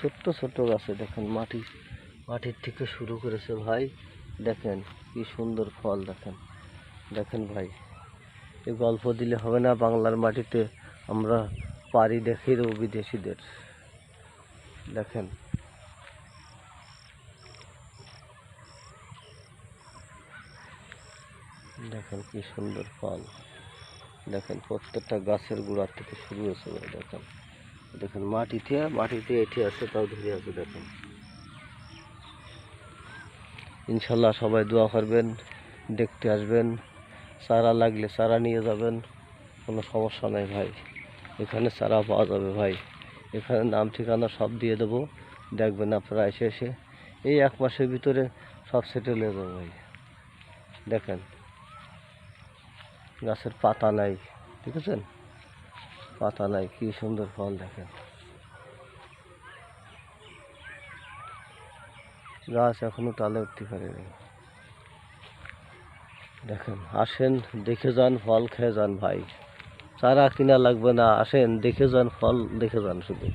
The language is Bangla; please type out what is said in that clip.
ছোট্ট ছোট্ট গাছে দেখেন মাটির থেকে শুরু করেছে ভাই। দেখেন কি সুন্দর ফল। দেখেন দেখেন ভাই, এই গল্প দিলে হবে না। বাংলার মাটিতে আমরা পারি দেখিয়ে দেবো বিদেশিদের। দেখেন দেখেন কি সুন্দর ফল। দেখেন প্রত্যেকটা গাছের গোড়া থেকে শুরু হয়েছে ভাই। দেখেন দেখেন মাটিতে এটি আছে, তাও ধরে আছে। দেখেন ইনশাল্লাহ সবাই দোয়া করবেন, দেখতে আসবেন, চারা লাগলে চারা নিয়ে যাবেন, কোনো সমস্যা নাই ভাই। এখানে চারা পাওয়া যাবে ভাই। এখানে নাম ঠিকানা সব দিয়ে দেবো, দেখবেন আপনারা এসে এই 1 মাসের ভিতরে সব সেটেল হয়ে যাবে ভাই। দেখেন গাছের পাতা নাই, দেখেছেন পাতা নাই, কি সুন্দর ফল। দেখেন গাছ এখনো তালে উঠতে পারেনি। দেখেন আসেন, দেখে যান, ফল খেয়ে যান ভাই। চারা কিনা লাগবে না, আসেন দেখে যান, ফল দেখে যান শুধু।